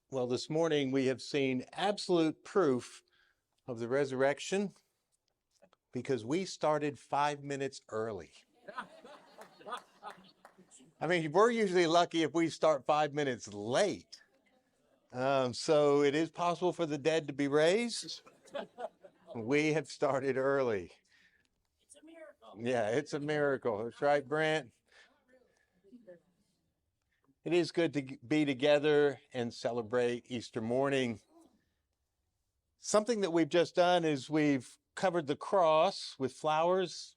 Well, this morning we have seen absolute proof of the resurrection because we started 5 minutes early. I mean, we're usually lucky if we start 5 minutes late. So it is possible for the dead to be raised. We have started early. It's a miracle. Yeah, it's a miracle. That's right, Brent. It is good to be together and celebrate Easter morning. Something that we've just done is we've covered the cross with flowers.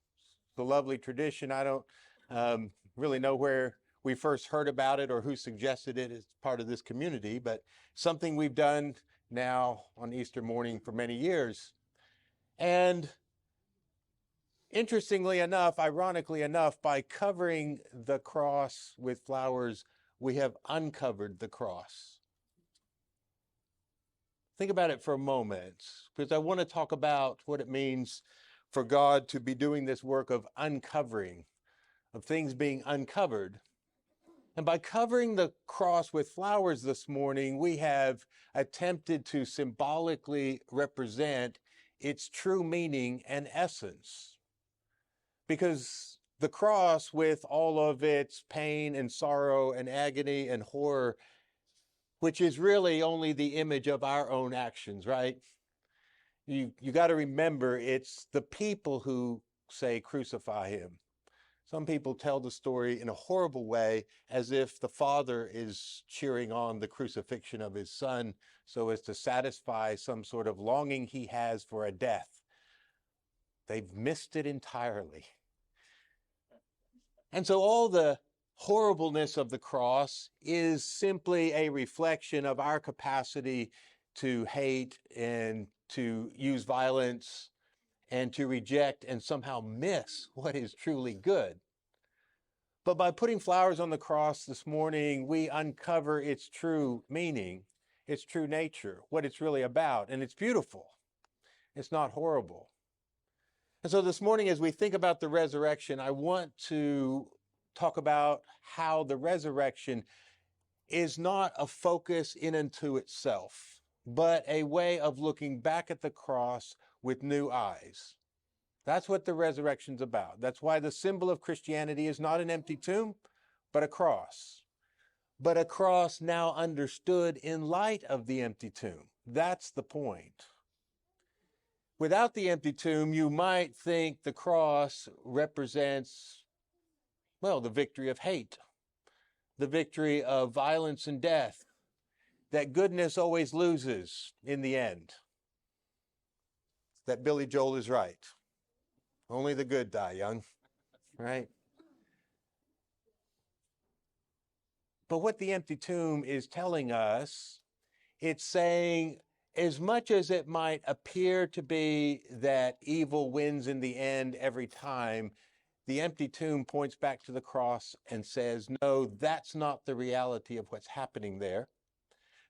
The lovely tradition. I don't really know where we first heard about it or who suggested it as part of this community, but something we've done now on Easter morning for many years. And interestingly enough, ironically enough, by covering the cross with flowers, we have uncovered the cross. Think about it for a moment, because I want to talk about what it means for God to be doing this work of uncovering, of things being uncovered. And by covering the cross with flowers this morning, we have attempted to symbolically represent its true meaning and essence. Because the cross, with all of its pain and sorrow and agony and horror, which is really only the image of our own actions, right? You got to remember, it's the people who say, crucify him. Some people tell the story in a horrible way, as if the Father is cheering on the crucifixion of his Son so as to satisfy some sort of longing he has for a death. They've missed it entirely. And so all the horribleness of the cross is simply a reflection of our capacity to hate and to use violence and to reject and somehow miss what is truly good. But by putting flowers on the cross this morning, we uncover its true meaning, its true nature, what it's really about. And it's beautiful. It's not horrible. And so this morning, as we think about the resurrection, I want to talk about how the resurrection is not a focus in and to itself, but a way of looking back at the cross with new eyes. That's what the resurrection's about. That's why the symbol of Christianity is not an empty tomb, but a cross. But a cross now understood in light of the empty tomb. That's the point. Without the empty tomb, you might think the cross represents, well, the victory of hate, the victory of violence and death, that goodness always loses in the end, that Billy Joel is right. Only the good die young, right? But what the empty tomb is telling us, it's saying, as much as it might appear to be that evil wins in the end every time, the empty tomb points back to the cross and says, no, that's not the reality of what's happening there.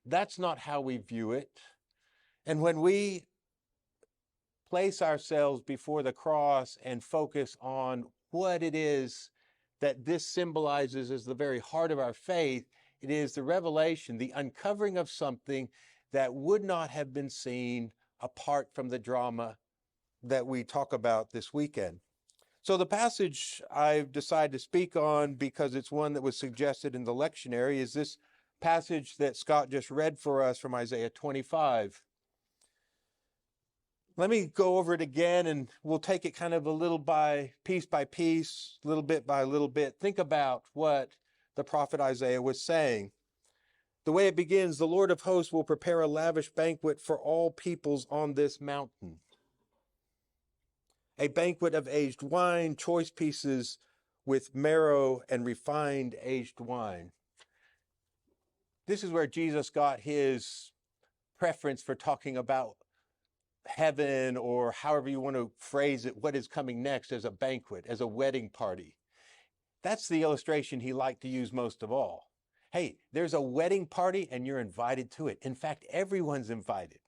That's not how we view it. And when we place ourselves before the cross and focus on what it is that this symbolizes as the very heart of our faith, it is the revelation, the uncovering of something that would not have been seen apart from the drama that we talk about this weekend. So the passage I've decided to speak on, because it's one that was suggested in the lectionary, is this passage that Scott just read for us from Isaiah 25. Let me go over it again, and we'll take it kind of a little by piece, little bit by little bit. Think about what the prophet Isaiah was saying. The way it begins, the Lord of hosts will prepare a lavish banquet for all peoples on this mountain. A banquet of aged wine, choice pieces with marrow and refined aged wine. This is where Jesus got his preference for talking about heaven, or however you want to phrase it, what is coming next, as a banquet, as a wedding party. That's the illustration he liked to use most of all. Hey, there's a wedding party and you're invited to it. In fact, everyone's invited.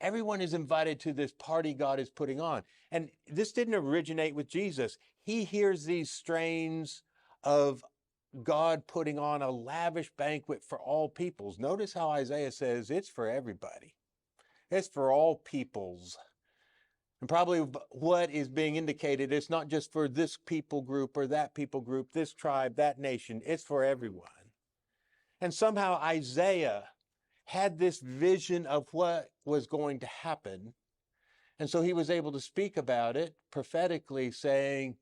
Everyone is invited to this party God is putting on. And this didn't originate with Jesus. He hears these strains of God putting on a lavish banquet for all peoples. Notice how Isaiah says it's for everybody. It's for all peoples. And probably what is being indicated, it's not just for this people group or that people group, this tribe, that nation. It's for everyone. And somehow Isaiah had this vision of what was going to happen. And so he was able to speak about it prophetically, saying,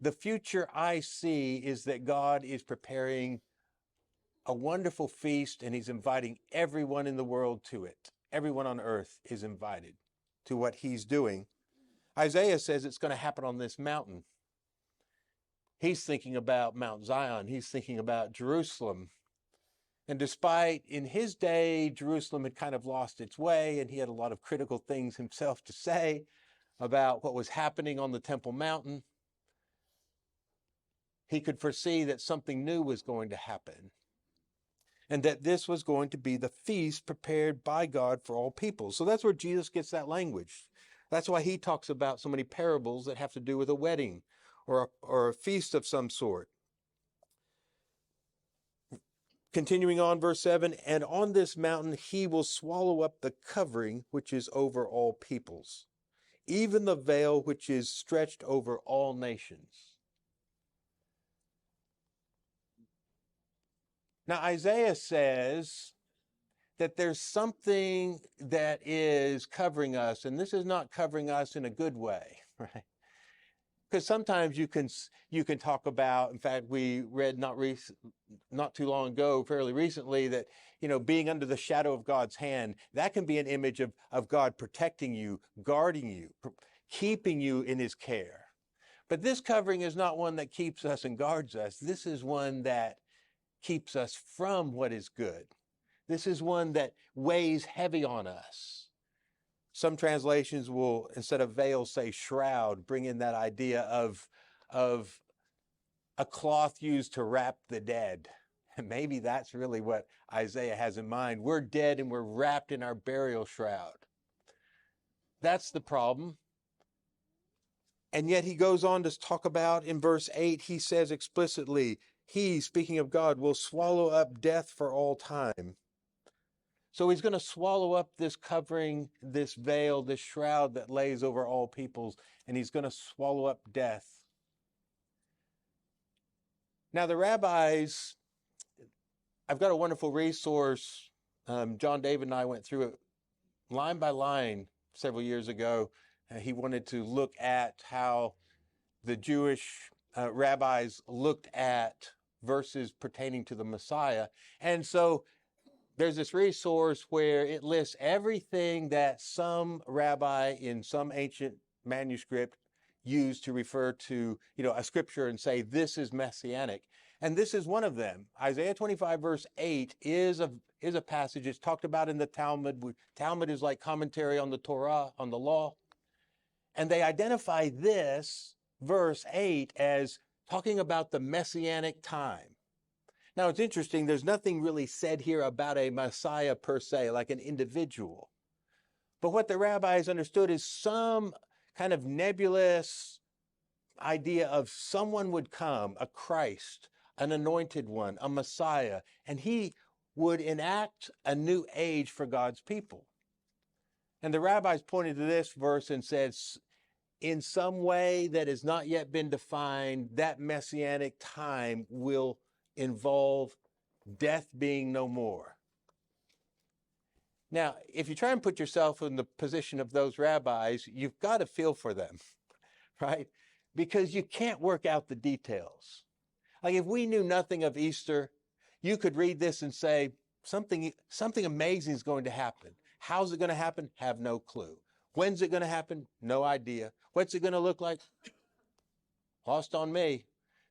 the future I see is that God is preparing a wonderful feast and he's inviting everyone in the world to it. Everyone on earth is invited to what he's doing. Isaiah says it's going to happen on this mountain. He's thinking about Mount Zion. He's thinking about Jerusalem. And despite in his day, Jerusalem had kind of lost its way and he had a lot of critical things himself to say about what was happening on the Temple Mountain, he could foresee that something new was going to happen and that this was going to be the feast prepared by God for all people. So that's where Jesus gets that language. That's why he talks about so many parables that have to do with a wedding or a feast of some sort. Continuing on, verse 7, and on this mountain he will swallow up the covering which is over all peoples, even the veil which is stretched over all nations. Now, Isaiah says that there's something that is covering us, and this is not covering us in a good way, right? Because sometimes you can talk about, in fact, we read not too long ago, fairly recently, that, being under the shadow of God's hand, that can be an image of God protecting you, guarding you, keeping you in his care. But this covering is not one that keeps us and guards us. This is one that keeps us from what is good. This is one that weighs heavy on us. Some translations will, instead of veil, say shroud, bring in that idea of a cloth used to wrap the dead. And maybe that's really what Isaiah has in mind. We're dead and we're wrapped in our burial shroud. That's the problem. And yet he goes on to talk about in verse 8, he says explicitly, he, speaking of God, will swallow up death for all time. So he's going to swallow up this covering, this veil, this shroud that lays over all peoples, and he's going to swallow up death. Now the rabbis, I've got a wonderful resource. John David and I went through it line by line several years ago. He wanted to look at how the Jewish rabbis looked at verses pertaining to the Messiah. And so there's this resource where it lists everything that some rabbi in some ancient manuscript used to refer to, a scripture and say, this is messianic. And this is one of them. Isaiah 25 verse 8 is a passage. It's talked about in the Talmud. Talmud is like commentary on the Torah, on the law. And they identify this verse 8 as talking about the messianic time. Now, it's interesting. There's nothing really said here about a Messiah per se, like an individual. But what the rabbis understood is some kind of nebulous idea of someone would come, a Christ, an anointed one, a Messiah, and he would enact a new age for God's people. And the rabbis pointed to this verse and said, in some way that has not yet been defined, that messianic time will involve death being no more. Now, if you try and put yourself in the position of those rabbis, you've got to feel for them, right? Because you can't work out the details. Like if we knew nothing of Easter, you could read this and say, something amazing is going to happen. How's it going to happen? Have no clue. When's it going to happen? No idea. What's it going to look like? Lost on me.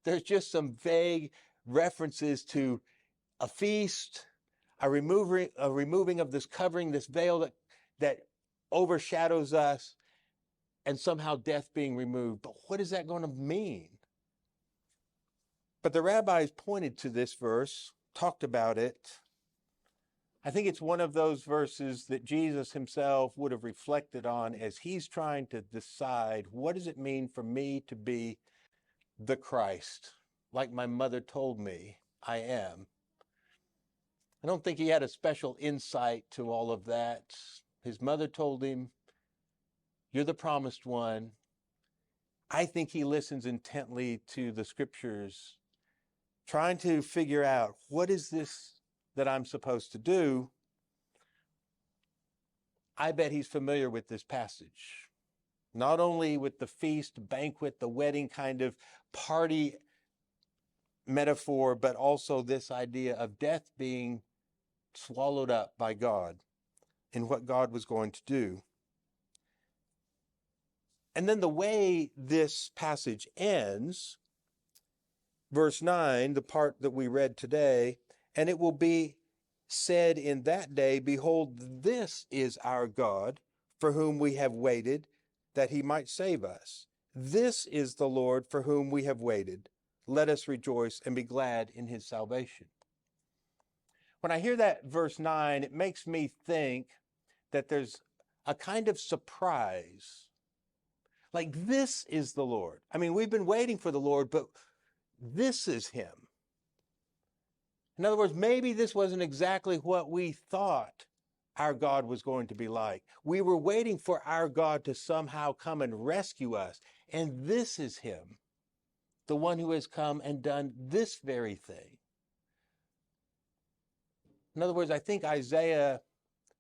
There's just some vague references to a feast, a removing of this covering, this veil that overshadows us, and somehow death being removed. But what is that going to mean? But the rabbis pointed to this verse, talked about it. I think it's one of those verses that Jesus himself would have reflected on as he's trying to decide, what does it mean for me to be the Christ? like my mother told me I am. I don't think he had a special insight to all of that. His mother told him, you're the promised one. I think he listens intently to the scriptures, trying to figure out, what is this that I'm supposed to do? I bet he's familiar with this passage, not only with the feast, banquet, the wedding kind of party metaphor, but also this idea of death being swallowed up by God and what God was going to do. And then the way this passage ends, verse 9, the part that we read today, and it will be said in that day, behold, this is our God, for whom we have waited, that he might save us. This is the Lord for whom we have waited. Let us rejoice and be glad in his salvation. When I hear that verse 9, it makes me think that there's a kind of surprise. Like, this is the Lord. I mean, we've been waiting for the Lord, but this is him. In other words, maybe this wasn't exactly what we thought our God was going to be like. We were waiting for our God to somehow come and rescue us. And this is him, the one who has come and done this very thing. In other words, I think Isaiah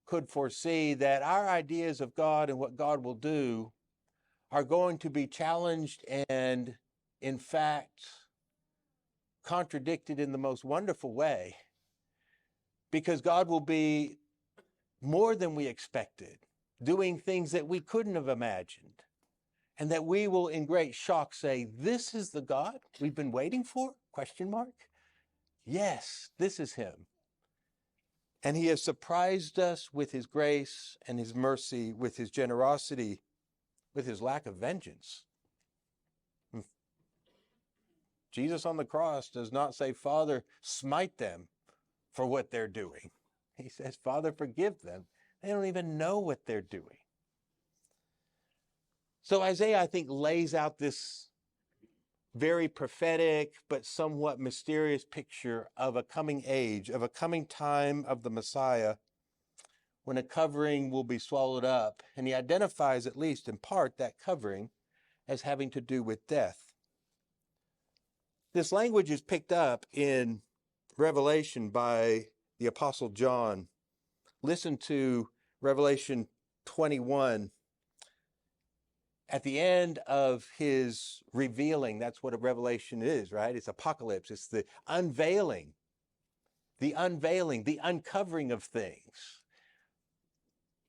could foresee that our ideas of God and what God will do are going to be challenged and, in fact, contradicted in the most wonderful way, because God will be more than we expected, doing things that we couldn't have imagined, and that we will in great shock say, this is the God we've been waiting for? ? Yes, this is him. And he has surprised us with his grace and his mercy, with his generosity, with his lack of vengeance. Jesus on the cross does not say, Father, smite them for what they're doing. He says, Father, forgive them. They don't even know what they're doing. So Isaiah, I think, lays out this very prophetic but somewhat mysterious picture of a coming age, of a coming time of the Messiah, when a covering will be swallowed up. And he identifies, at least in part, that covering as having to do with death. This language is picked up in Revelation by the Apostle John. Listen to Revelation 21. At the end of his revealing, that's what a revelation is, right? It's apocalypse. It's the unveiling, the uncovering of things.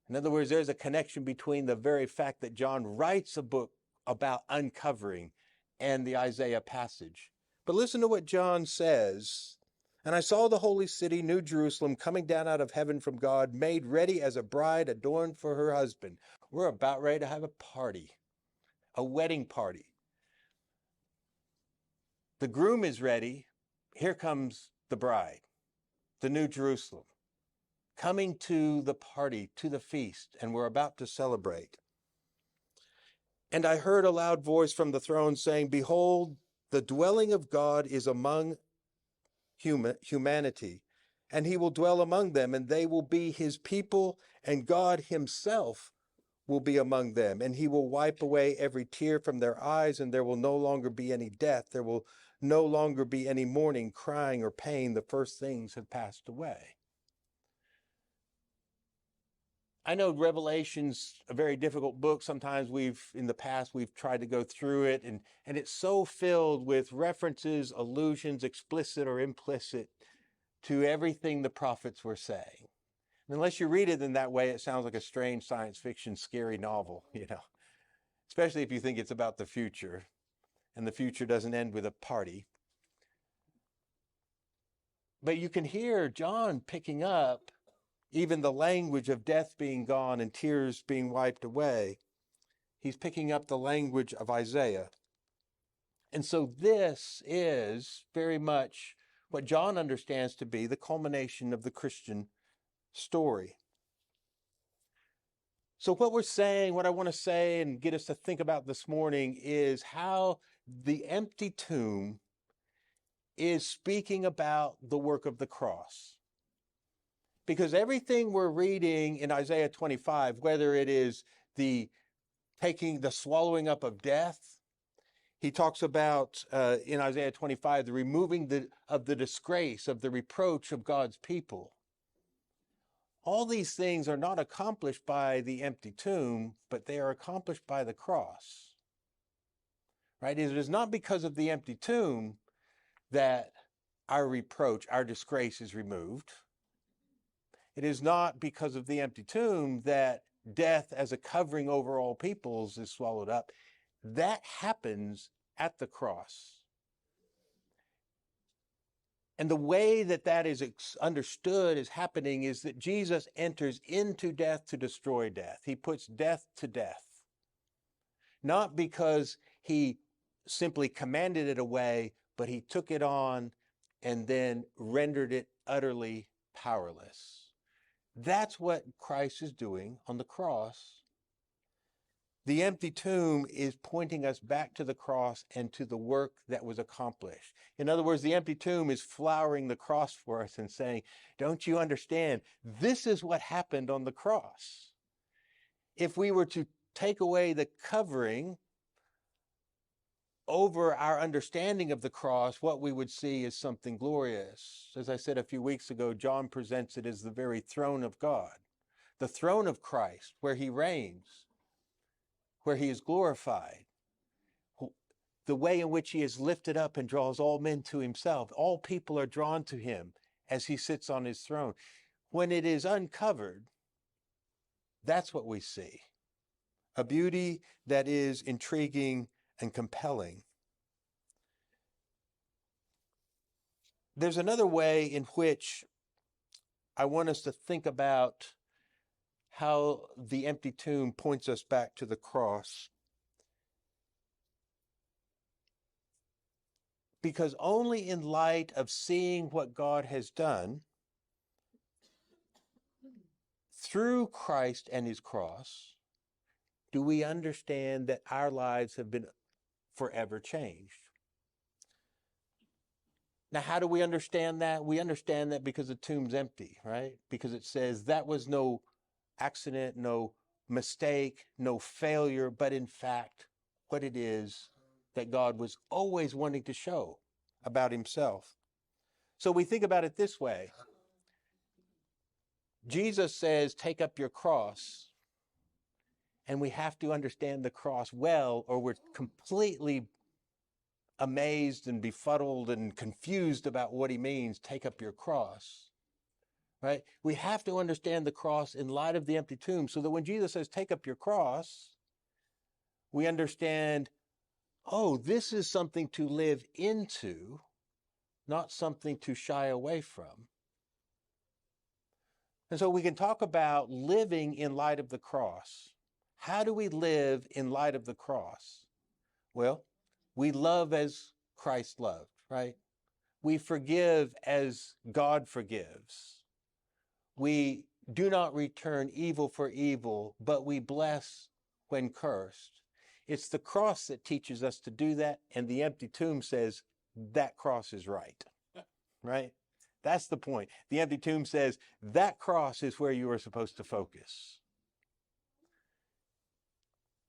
In other words, there's a connection between the very fact that John writes a book about uncovering and the Isaiah passage. But listen to what John says. And I saw the holy city, New Jerusalem, coming down out of heaven from God, made ready as a bride adorned for her husband. We're about ready to have a party, a wedding party. The groom is ready. Here comes the bride, the New Jerusalem, coming to the party, to the feast, and we're about to celebrate. And I heard a loud voice from the throne saying, behold, the dwelling of God is among humanity, and he will dwell among them, and they will be his people, and God himself will be among them, and he will wipe away every tear from their eyes, and there will no longer be any death. There will no longer be any mourning, crying, or pain. The first things have passed away. I know Revelation's a very difficult book. Sometimes in the past, we've tried to go through it, and it's so filled with references, allusions, explicit or implicit, to everything the prophets were saying. And unless you read it in that way, it sounds like a strange science fiction, scary novel, especially if you think it's about the future, and the future doesn't end with a party. But you can hear John picking up even the language of death being gone and tears being wiped away. He's picking up the language of Isaiah. And so this is very much what John understands to be the culmination of the Christian story. So what we're saying, what I want to say and get us to think about this morning, is how the empty tomb is speaking about the work of the cross. Because everything we're reading in Isaiah 25, whether it is the swallowing up of death, he talks about in Isaiah 25, the removing of the disgrace, of the reproach of God's people. All these things are not accomplished by the empty tomb, but they are accomplished by the cross. Right? It is not because of the empty tomb that our reproach, our disgrace is removed. It is not because of the empty tomb that death as a covering over all peoples is swallowed up. That happens at the cross. And the way that that is understood as happening is that Jesus enters into death to destroy death. He puts death to death. Not because he simply commanded it away, but he took it on and then rendered it utterly powerless. That's what Christ is doing on the cross. The empty tomb is pointing us back to the cross and to the work that was accomplished. In other words, the empty tomb is flowering the cross for us and saying, don't you understand? This is what happened on the cross. If we were to take away the covering over our understanding of the cross, what we would see is something glorious. As I said a few weeks ago, John presents it as the very throne of God, the throne of Christ, where he reigns, where he is glorified, the way in which he is lifted up and draws all men to himself. All people are drawn to him as he sits on his throne. When it is uncovered, that's what we see. A beauty that is intriguing and compelling. There's another way in which I want us to think about how the empty tomb points us back to the cross. Because only in light of seeing what God has done through Christ and his cross do we understand that our lives have been forever changed. Now, how do we understand that? We understand that because the tomb's empty, right? Because it says that was no accident, no mistake, no failure, but in fact, what it is that God was always wanting to show about himself. So we think about it this way. Jesus says, take up your cross. And we have to understand the cross well, or we're completely amazed and befuddled and confused about what he means, take up your cross. Right? We have to understand the cross in light of the empty tomb, so that when Jesus says, take up your cross, we understand, oh, this is something to live into, not something to shy away from. And so we can talk about living in light of the cross. How do we live in light of the cross? Well, we love as Christ loved, right? We forgive as God forgives. We do not return evil for evil, but we bless when cursed. It's the cross that teaches us to do that, and the empty tomb says that cross is right, right? That's the point. The empty tomb says that cross is where you are supposed to focus.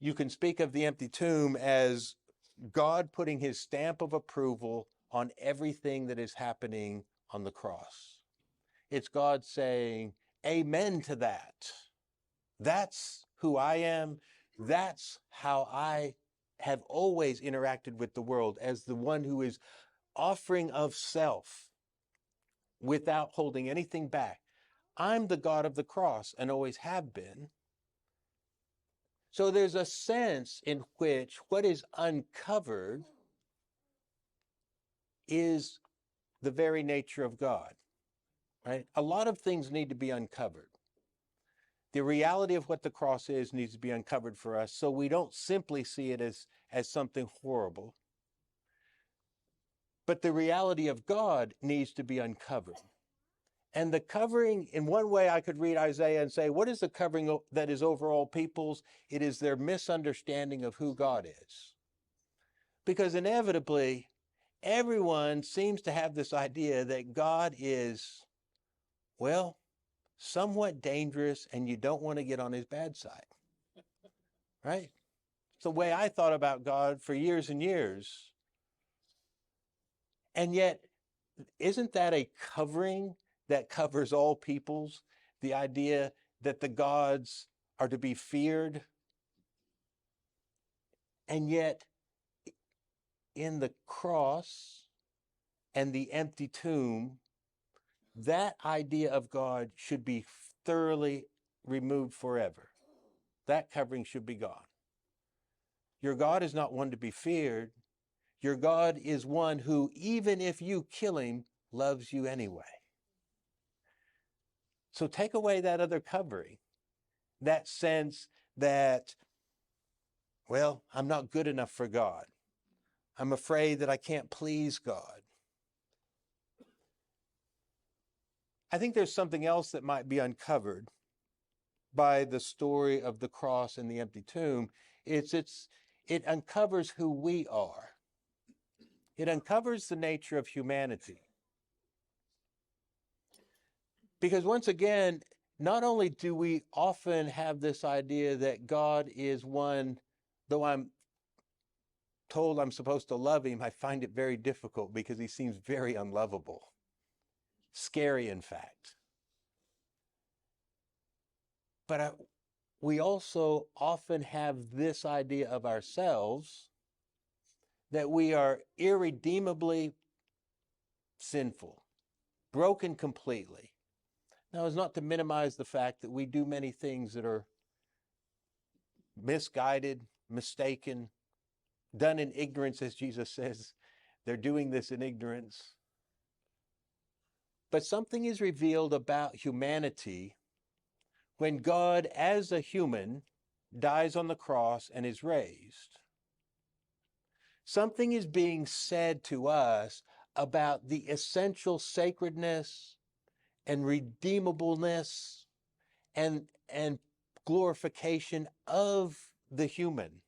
You can speak of the empty tomb as God putting his stamp of approval on everything that is happening on the cross. It's God saying, amen to that. That's who I am. That's how I have always interacted with the world, as the one who is offering of self without holding anything back. I'm the God of the cross and always have been. So there's a sense in which what is uncovered is the very nature of God, right? A lot of things need to be uncovered. The reality of what the cross is needs to be uncovered for us, so we don't simply see it as something horrible. But the reality of God needs to be uncovered. And the covering, in one way I could read Isaiah and say, what is the covering that is over all peoples? It is their misunderstanding of who God is. Because inevitably, everyone seems to have this idea that God is, well, somewhat dangerous and you don't want to get on his bad side, right? It's the way I thought about God for years and years. And yet, isn't that a covering that covers all peoples? The idea that the gods are to be feared. And yet, in the cross and the empty tomb, that idea of God should be thoroughly removed forever. That covering should be gone. Your God is not one to be feared. Your God is one who, even if you kill him, loves you anyway. So take away that other covering, that sense that, well, I'm not good enough for God. I'm afraid that I can't please God. I think there's something else that might be uncovered by the story of the cross and the empty tomb. It uncovers who we are. It uncovers the nature of humanity. Because once again, not only do we often have this idea that God is one, though I'm told I'm supposed to love him, I find it very difficult because he seems very unlovable. Scary, in fact. But we also often have this idea of ourselves that we are irredeemably sinful, broken completely. Now, it's not to minimize the fact that we do many things that are misguided, mistaken, done in ignorance, as Jesus says. They're doing this in ignorance. But something is revealed about humanity when God, as a human, dies on the cross and is raised. Something is being said to us about the essential sacredness and redeemableness and glorification of the human,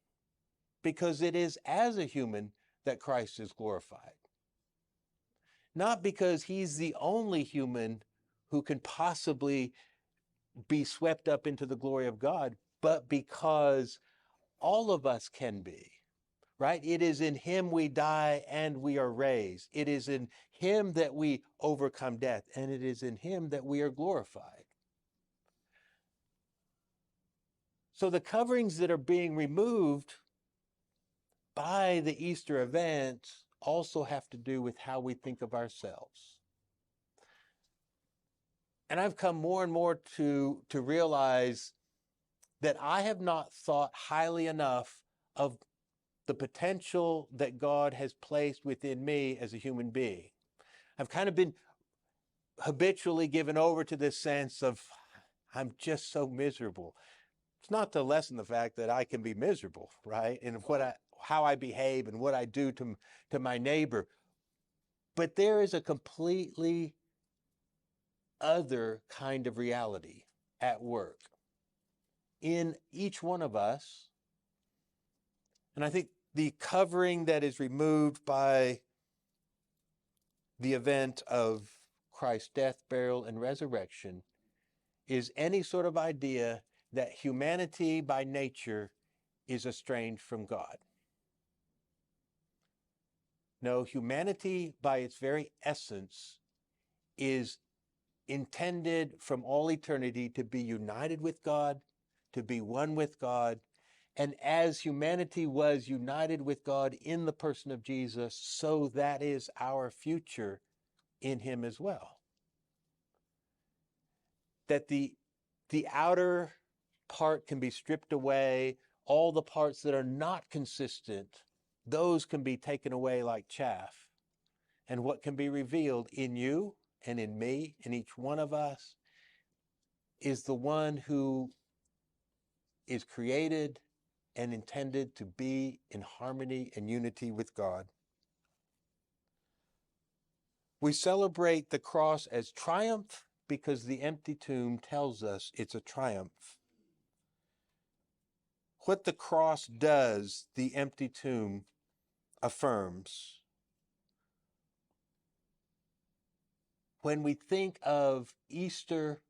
because it is as a human that Christ is glorified. Not because he's the only human who can possibly be swept up into the glory of God, but because all of us can be, right? It is in him we die and we are raised. It is in him that we overcome death, and it is in him that we are glorified. So the coverings that are being removed by the Easter event also have to do with how we think of ourselves. And I've come more and more to realize that I have not thought highly enough of the potential that God has placed within me as a human being. I've kind of been habitually given over to this sense of, I'm just so miserable. It's not to lessen the fact that I can be miserable, right? And how I behave and what I do to my neighbor. But there is a completely other kind of reality at work in each one of us. And I think the covering that is removed by the event of Christ's death, burial, and resurrection is any sort of idea that humanity by nature is estranged from God. No, humanity by its very essence is intended from all eternity to be united with God, to be one with God. And as humanity was united with God in the person of Jesus, so that is our future in him as well. That the outer part can be stripped away, all the parts that are not consistent, those can be taken away like chaff. And what can be revealed in you and in me and each one of us is the one who is created and intended to be in harmony and unity with God. We celebrate the cross as triumph because the empty tomb tells us it's a triumph. What the cross does, the empty tomb affirms. when we think of Easter,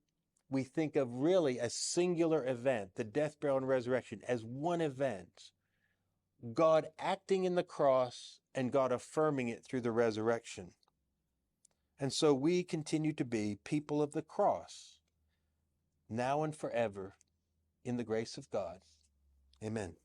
we think of really a singular event, the death, burial, and resurrection, as one event. God acting in the cross and God affirming it through the resurrection. And so we continue to be people of the cross, now and forever, in the grace of God. Amen.